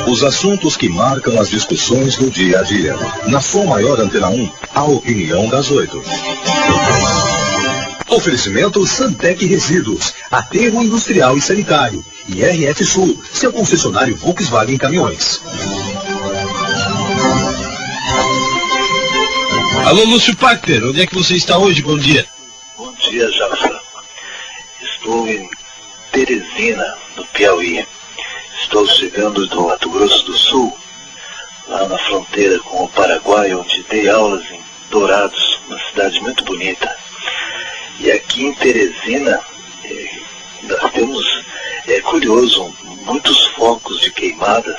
Os assuntos que marcam as discussões do dia a dia. Na Som Maior Antena 1, a opinião das 8. Oferecimento Santec Resíduos, Aterro Industrial e Sanitário. E RF Sul, seu concessionário Volkswagen Caminhões. Alô, Lúcio Pachter, onde é que você está hoje? Bom dia. Bom dia, Jafra. Estou em Teresina, no Piauí. Estou chegando do Mato Grosso do Sul, lá na fronteira com o Paraguai, onde dei aulas em Dourados, uma cidade muito bonita. E aqui em Teresina, nós temos, é curioso, muitos focos de queimadas.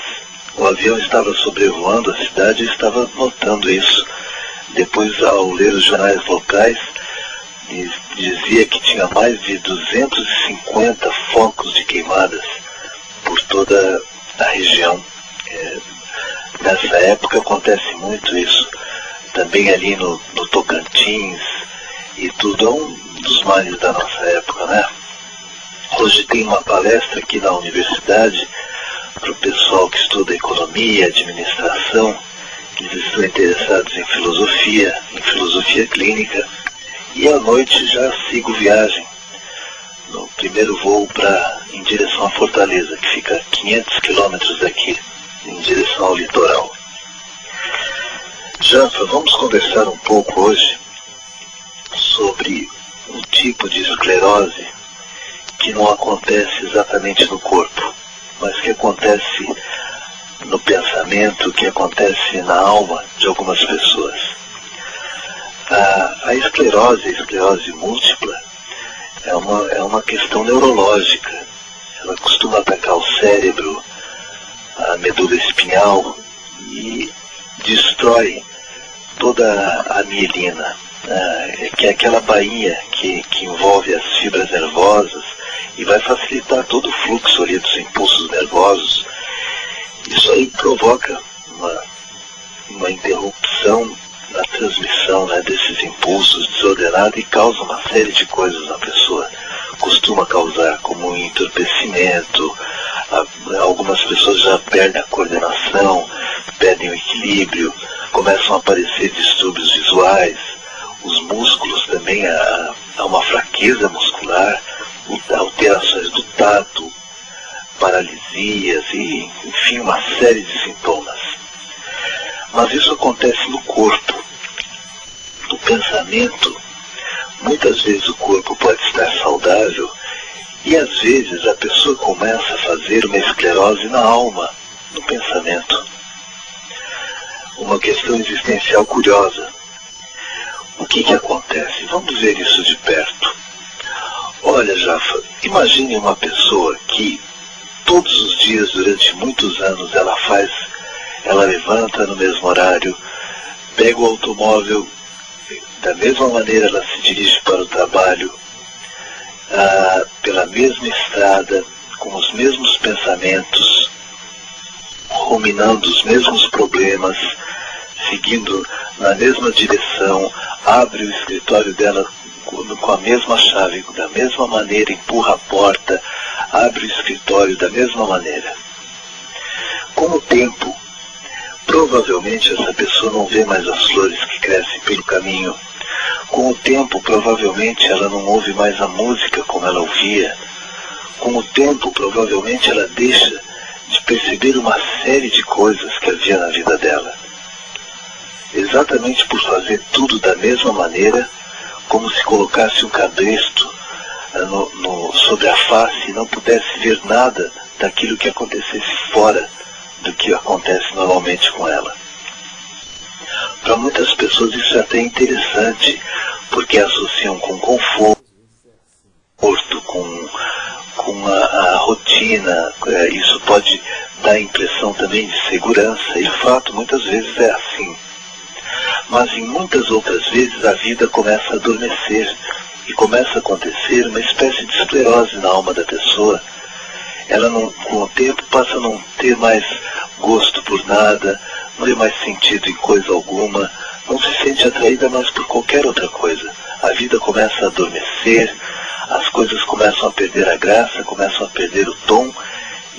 O avião estava sobrevoando a cidade e estava notando isso. Depois, ao ler os jornais locais, dizia que tinha mais de 250 focos de queimadas por toda a região. Nessa época acontece muito isso. Também ali no Tocantins, e tudo é um dos males da nossa época, né? Hoje tem uma palestra aqui na universidade para o pessoal que estuda economia, administração, que eles estão interessados em filosofia clínica, e à noite já sigo viagem no primeiro voo em direção à Fortaleza, que fica a 500 quilômetros daqui, em direção ao litoral. Janfa, vamos conversar um pouco hoje sobre um tipo de esclerose que não acontece exatamente no corpo, mas que acontece no pensamento, que acontece na alma de algumas pessoas. A esclerose múltipla, é uma questão neurológica. Ela costuma atacar o cérebro, a medula espinhal, e destrói toda a mielina, que é aquela bainha que envolve as fibras nervosas e vai facilitar todo o fluxo ali dos impulsos nervosos. Isso aí provoca uma interrupção na transmissão, né, desses impulsos desordenados e causa uma série de coisas na pessoa. Costuma causar como um entorpecimento, algumas pessoas já perdem a coordenação, perdem o equilíbrio, começam a aparecer distúrbios visuais, os músculos também, há uma fraqueza muscular, alterações do tato, paralisias e, enfim, uma série de sintomas. Mas isso acontece no corpo. No pensamento, muitas vezes o corpo pode estar saudável e às vezes a pessoa começa a fazer uma esclerose na alma, no pensamento. Uma questão existencial curiosa. O que acontece? Vamos ver isso de perto. Olha, Jafa, imagine uma pessoa que todos os dias, durante muitos anos, ela levanta no mesmo horário, pega o automóvel, da mesma maneira ela se dirige para o trabalho, pela mesma estrada, com os mesmos pensamentos, ruminando os mesmos problemas, seguindo na mesma direção, abre o escritório dela com a mesma chave, da mesma maneira, empurra a porta, abre o escritório da mesma maneira. Com o tempo, provavelmente essa pessoa não vê mais as flores que crescem pelo caminho. Com o tempo, provavelmente ela não ouve mais a música como ela ouvia. Com o tempo, provavelmente ela deixa de perceber uma série de coisas que havia na vida dela. Exatamente por fazer tudo da mesma maneira, como se colocasse um cabresto sobre a face e não pudesse ver nada daquilo que acontecesse fora do que acontece normalmente com ela. Para muitas pessoas isso é até interessante, porque associam com conforto, com a rotina. Isso pode dar a impressão também de segurança, e de fato muitas vezes é assim. Mas em muitas outras vezes a vida começa a adormecer e começa a acontecer uma espécie de esclerose na alma da pessoa. Ela, com o tempo, passa a não ter mais gosto por nada, não vê mais sentido em coisa alguma, não se sente atraída mais por qualquer outra coisa. A vida começa a adormecer, as coisas começam a perder a graça, começam a perder o tom,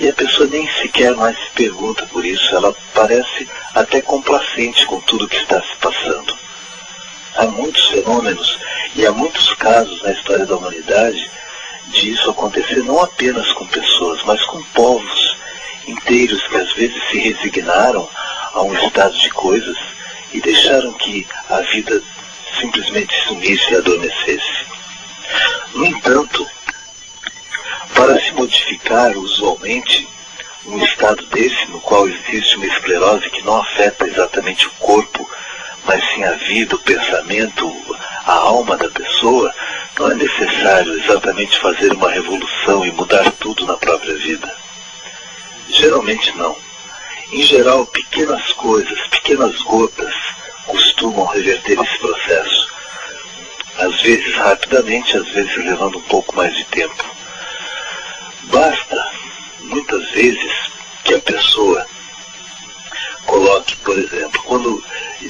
E a pessoa nem sequer mais se pergunta por isso, ela parece até complacente com tudo que está se passando. Há muitos fenômenos e há muitos casos na história da humanidade de isso acontecer não apenas com pessoas, mas com povos inteiros que às vezes se resignaram a um estado de coisas e deixaram que a vida simplesmente sumisse e adormecesse. No entanto, para se modificar usualmente um estado desse, no qual existe uma esclerose que não afeta exatamente o corpo, mas sim a vida, o pensamento, a alma da pessoa, não é necessário exatamente fazer uma revolução e mudar tudo na própria vida. Geralmente não. Em geral, pequenas coisas, pequenas gotas costumam reverter esse processo. Às vezes rapidamente, às vezes levando um pouco mais de tempo. Basta, muitas vezes, que a pessoa coloque, por exemplo,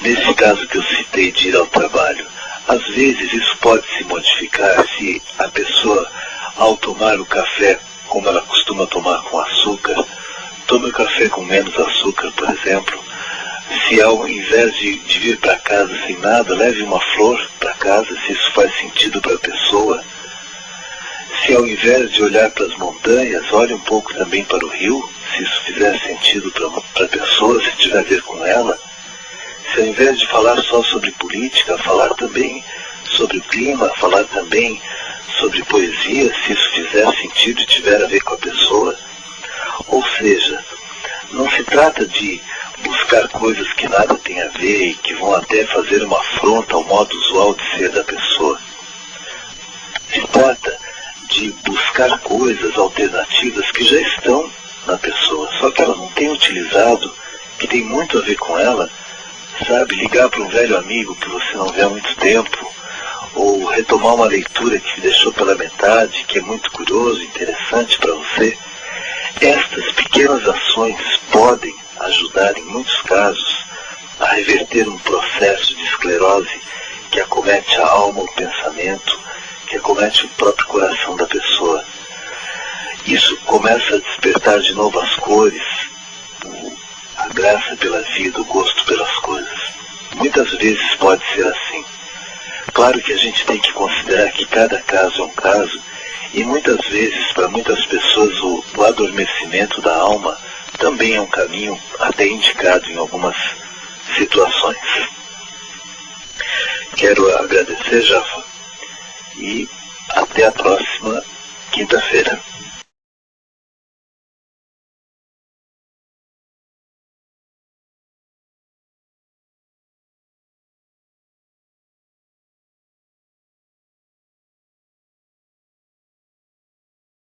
nesse caso que eu citei de ir ao trabalho, às vezes isso pode se modificar se a pessoa, ao tomar o café, como ela costuma tomar com açúcar, tome o café com menos açúcar, por exemplo. Se ao invés de vir para casa sem nada, leve uma flor para casa, se isso faz sentido para a pessoa. Se ao invés de olhar para as montanhas, olhe um pouco também para o rio, se isso fizer sentido para a pessoa, se tiver a ver com ela. Se ao invés de falar só sobre política, falar também sobre o clima, falar também sobre poesia, se isso fizer sentido e tiver a ver com a pessoa. Ou seja, não se trata de buscar coisas que nada têm a ver e que vão até fazer uma afronta ao modo usual de ser da pessoa. Se trata de buscar coisas alternativas que já estão na pessoa, só que ela não tem utilizado, que tem muito a ver com ela, sabe? Ligar para um velho amigo que você não vê há muito tempo, ou retomar uma leitura que deixou pela metade, que é muito curioso, interessante para você. Estas pequenas ações podem ajudar, em muitos casos, a reverter um processo de esclerose que acomete a alma, o pensamento, que acomete o próprio coração da pessoa. Isso começa a despertar de novo as cores, a graça pela vida, o gosto pelas coisas. Muitas vezes pode ser assim. Claro que a gente tem que considerar que cada caso é um caso, e muitas vezes, para muitas pessoas, o adormecimento da alma também é um caminho até indicado em algumas situações. Quero agradecer, Jafa, e até a próxima quinta-feira.